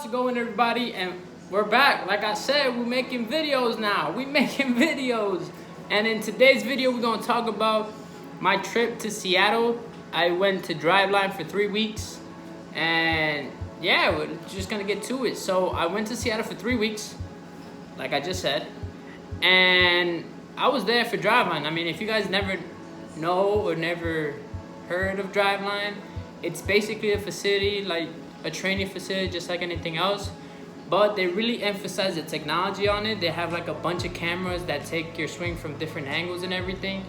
How's it going, everybody? And we're back. Like I said, we're making videos now. We're making videos. And in today's video, we're going to talk about my trip to Seattle. I went to Driveline for 3 weeks. And yeah, we're just going to get to it. So I went to Seattle for 3 weeks, like I just said. And I was there for Driveline. I mean, if you guys never know or never heard of Driveline, it's basically a facility, like a training facility, just like anything else, but they really emphasize the technology on it. They have like a bunch of cameras that take your swing from different angles and everything,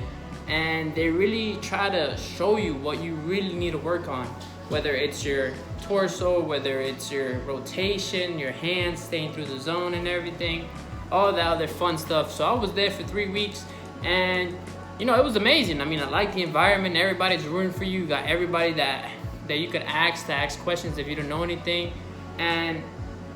and they really try to show you what you really need to work on, whether it's your torso, whether it's your rotation, your hands staying through the zone and everything, all that other fun stuff. So I was there for 3 weeks, and you know, it was amazing. I mean, I like the environment. Everybody's rooting for you. You got everybody that you could ask questions if you don't know anything. And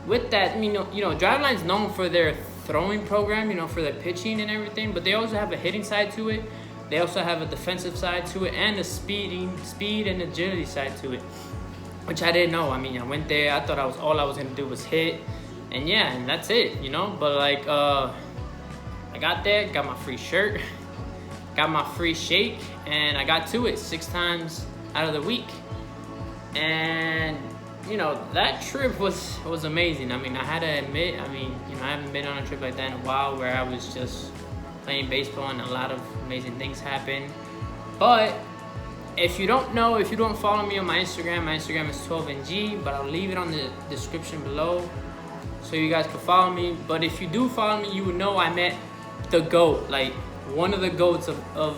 with that, I mean, you know, Driveline's known for their throwing program, you know, for their pitching and everything, but they also have a hitting side to it. They also have a defensive side to it, and a speed and agility side to it, which I didn't know. I mean, I went there, I thought all I was gonna do was hit, and yeah, and that's it, you know. But like, I got there, got my free shirt, got my free shake, and I got to it 6 times out of the week. And you know, that trip was amazing. I mean, I had to admit, I mean, you know, I haven't been on a trip like that in a while, where I was just playing baseball and a lot of amazing things happened. But if you don't know, if you don't follow me on my Instagram is 12ng, but I'll leave it on the description below so you guys can follow me. But if you do follow me, you would know I met the GOAT, like one of the GOATs of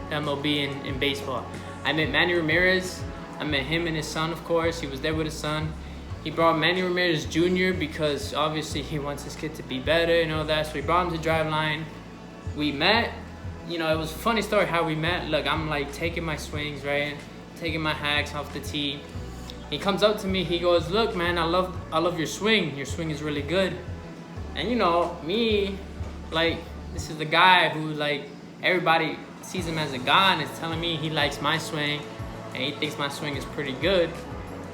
MLB in baseball. I met Manny Ramirez. I met him and his son, of course. He was there with his son. He brought Manny Ramirez Jr. because obviously he wants his kid to be better and all that. So he brought him to Driveline. We met. You know, it was a funny story how we met. Look, I'm like taking my swings, right? Taking my hacks off the tee. He comes up to me. He goes, "Look, man, I love your swing. Your swing is really good." And you know, me, like, this is the guy who, like, everybody sees him as a god and is telling me he likes my swing and he thinks my swing is pretty good.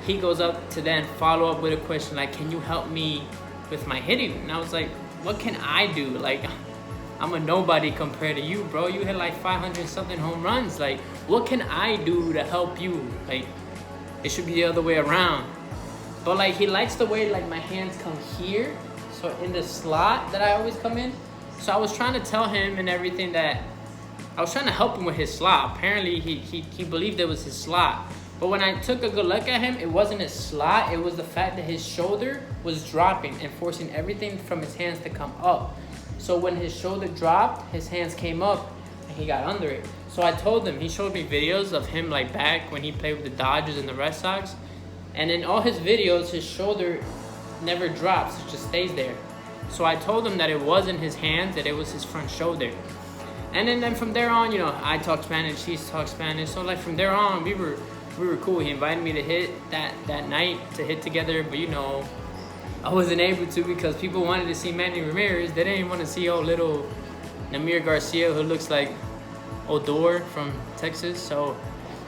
He goes up to then follow up with a question like, "Can you help me with my hitting?" And I was like, "What can I do? Like, I'm a nobody compared to you, bro. You hit like 500 something home runs. Like, what can I do to help you? Like, it should be the other way around." But like, he likes the way like my hands come here, so in the slot that I always come in. So I was trying to tell him and everything that I was trying to help him with his slot. Apparently he believed it was his slot. But when I took a good look at him, it wasn't his slot. It was the fact that his shoulder was dropping and forcing everything from his hands to come up. So when his shoulder dropped, his hands came up and he got under it. So I told him, he showed me videos of him like back when he played with the Dodgers and the Red Sox. And in all his videos, his shoulder never drops, it just stays there. So I told him that it wasn't his hands, that it was his front shoulder. And then from there on, you know, I talk Spanish, he talks Spanish. So like from there on, we were cool. He invited me to hit that night to hit together, but you know, I wasn't able to because people wanted to see Manny Ramirez. They didn't want to see old little Namir Garcia, who looks like Odor from Texas. So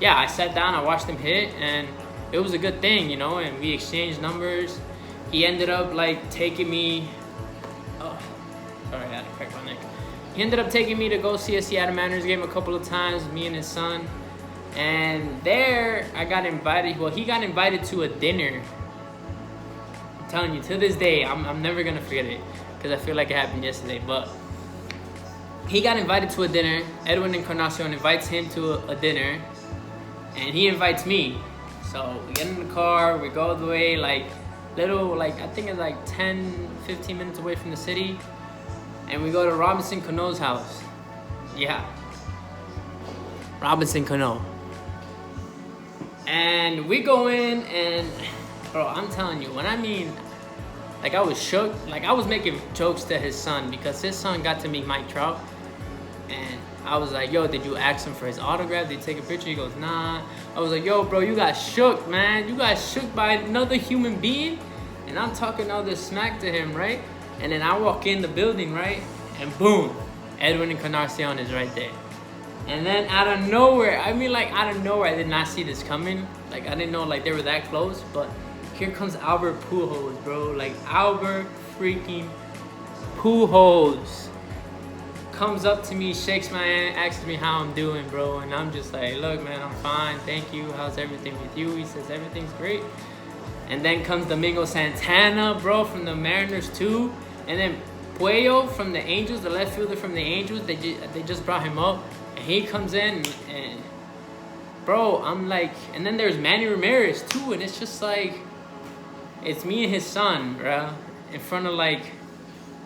yeah, I sat down, I watched him hit, and it was a good thing, you know, and we exchanged numbers. He ended up like taking me, oh, sorry, I had to crack my neck. He ended up taking me to go see a Seattle Mariners game a couple of times, me and his son. And there, I got invited, well, he got invited to a dinner. I'm telling you, to this day, I'm never gonna forget it, because I feel like it happened yesterday. But he got invited to a dinner. Edwin Encarnacion invites him to a dinner, and he invites me. So we get in the car, we go the way, like, I think it's like 10, 15 minutes away from the city. And we go to Robinson Cano's house. Yeah. Robinson Cano. And we go in, and bro, I'm telling you, when I mean, like, I was shook. Like, I was making jokes to his son because his son got to meet Mike Trout. And I was like, "Yo, did you ask him for his autograph? Did you take a picture?" He goes, "Nah." I was like, "Yo, bro, you got shook, man. You got shook by another human being." And I'm talking all this smack to him, right? And then I walk in the building, right? And boom, Edwin Encarnacion is right there. And then out of nowhere, I mean, like, out of nowhere, I did not see this coming. Like, I didn't know, like, they were that close. But here comes Albert Pujols, bro. Like, Albert freaking Pujols comes up to me, shakes my hand, asks me how I'm doing, bro. And I'm just like, look, man, I'm fine. Thank you. How's everything with you? He says, everything's great. And then comes Domingo Santana, bro, from the Mariners, too. And then Puello from the Angels, the left fielder from the Angels, they just brought him up. And he comes in, and bro, I'm like, and then there's Manny Ramirez, too. And it's just like, it's me and his son, bro, in front of like,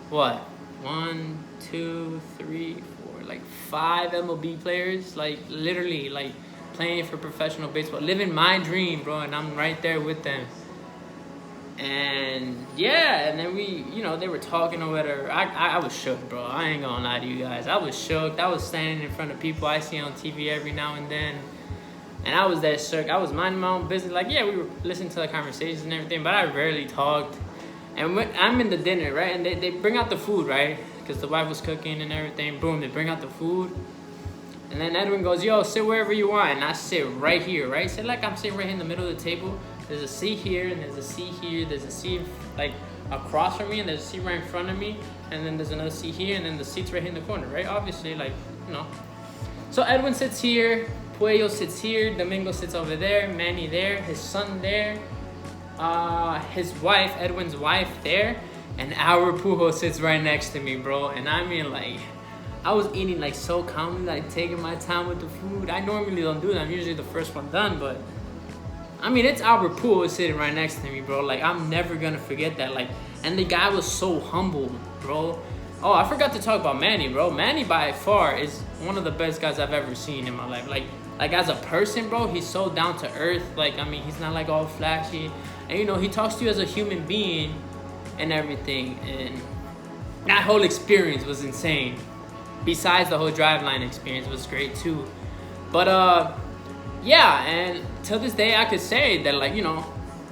what? 1, 2, 3, 4, like 5 MLB players, like literally like playing for professional baseball, living my dream, bro, and I'm right there with them. And yeah, and then we, you know, they were talking or whatever. I was shook, bro. I ain't gonna lie to you guys. I was shook. I was standing in front of people I see on TV every now and then, and I was that shook. I was minding my own business. Like, yeah, we were listening to the conversations and everything, but I rarely talked. And when I'm in the dinner, right, and they bring out the food, right, because the wife was cooking and everything. Boom, they bring out the food. And then Edwin goes, yo, sit wherever you want. And I sit right here, right? Sit like I'm sitting right here in the middle of the table. There's a seat here, and there's a seat here. There's a seat, like, across from me, and there's a seat right in front of me. And then there's another seat here, and then the seat's right here in the corner, right? Obviously, like, you know. So Edwin sits here. Puello sits here. Domingo sits over there. Manny there. His son there. His wife, Edwin's wife there. And our Pujols sits right next to me, bro. And I mean, like, I was eating, like, so calmly, like, taking my time with the food. I normally don't do that. I'm usually the first one done, but I mean, it's Albert Pujols sitting right next to me, bro. Like, I'm never gonna forget that. Like, and the guy was so humble, bro. Oh, I forgot to talk about Manny, bro. Manny, by far, is one of the best guys I've ever seen in my life. Like as a person, bro, he's so down to earth. Like, I mean, he's not, like, all flashy. And, you know, he talks to you as a human being and everything. And that whole experience was insane. Besides the whole Driveline experience was great, too. But, yeah, and to this day, I could say that, like, you know,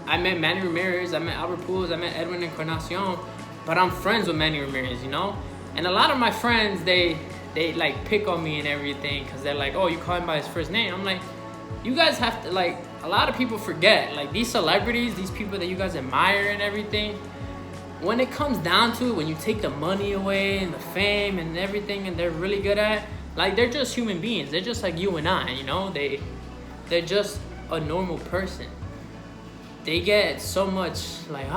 I met Manny Ramirez, I met Albert Pujols, I met Edwin Encarnacion, but I'm friends with Manny Ramirez, you know? And a lot of my friends, they like, pick on me and everything, because they're like, oh, you call him by his first name. I'm like, you guys have to, like, a lot of people forget, like, these celebrities, these people that you guys admire and everything, when it comes down to it, when you take the money away and the fame and everything, and they're really good at, like, they're just human beings. They're just like you and I, you know? They're just a normal person. They get so much, like,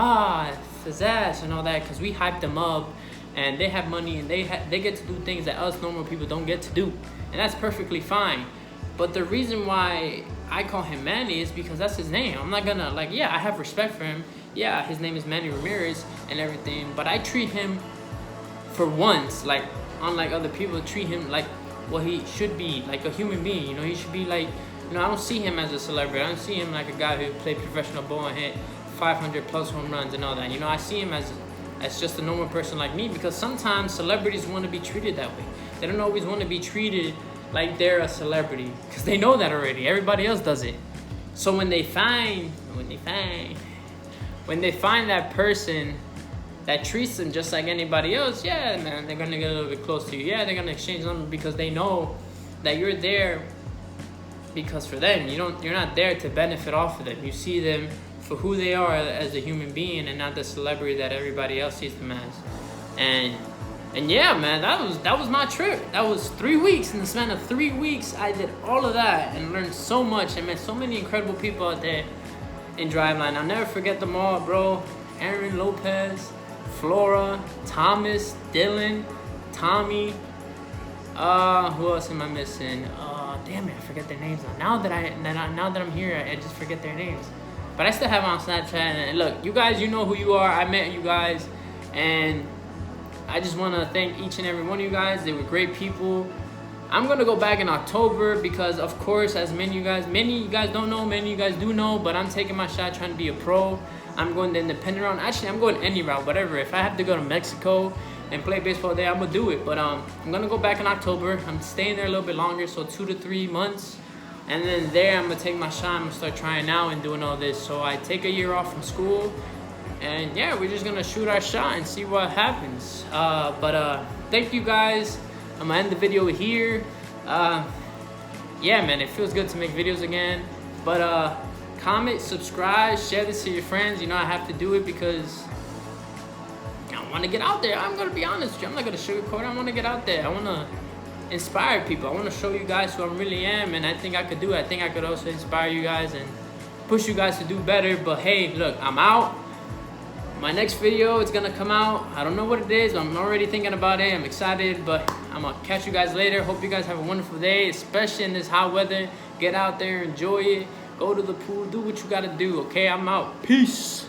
pizzazz and all that, because we hype them up, and they have money, and they get to do things that us normal people don't get to do, and that's perfectly fine. But the reason why I call him Manny is because that's his name. I'm not gonna, like, yeah, I have respect for him. Yeah, his name is Manny Ramirez and everything, but I treat him for once, like, unlike other people, treat him like what he should be, like a human being. You know, he should be like, you know, I don't see him as a celebrity. I don't see him like a guy who played professional ball and hit 500 plus home runs and all that. You know, I see him as just a normal person like me, because sometimes celebrities want to be treated that way. They don't always want to be treated like they're a celebrity, because they know that already. Everybody else does it. So when they find that person that treats them just like anybody else, yeah, man, they're gonna get a little bit close to you. Yeah, they're gonna exchange numbers, because they know that you're there because for them, you're not there to benefit off of them. You see them for who they are as a human being, and not the celebrity that everybody else sees them as. And yeah, man, that was my trip. That was 3 weeks. In the span of 3 weeks, I did all of that and learned so much. I met so many incredible people out there in Driveline. I'll never forget them all, bro. Aaron Lopez, Flora, Thomas, Dylan, Tommy. Who else am I missing? Damn it, I forget their names now. Now that I'm here, I just forget their names. But I still have them on Snapchat. And look, you guys, you know who you are. I met you guys, and I just want to thank each and every one of you guys. They were great people. I'm going to go back in October because, of course, as many of you guys don't know, many of you guys do know, but I'm taking my shot trying to be a pro. I'm going the independent route. Actually, I'm going any route, whatever. If I have to go to Mexico and play baseball there, I'm going to do it. But I'm going to go back in October. I'm staying there a little bit longer, so 2 to 3 months. And then there, I'm going to take my shot. I'm going to start trying out and doing all this. So I take a year off from school. And yeah, we're just gonna shoot our shot and see what happens. Thank you guys. I'm gonna end the video here. Yeah, man, it feels good to make videos again. But comment, subscribe, share this to your friends. You know, I have to do it because I want to get out there. I'm going to be honest with you. I'm not going to sugarcoat it. I want to get out there. I want to inspire people. I want to show you guys who I really am, and I think I could do it. I think I could also inspire you guys and push you guys to do better. But hey, look, I'm out. My next video is gonna come out. I don't know what it is, but I'm already thinking about it. I'm excited, but I'm gonna catch you guys later. Hope you guys have a wonderful day, especially in this hot weather. Get out there, enjoy it, go to the pool, do what you gotta do, okay? I'm out. Peace.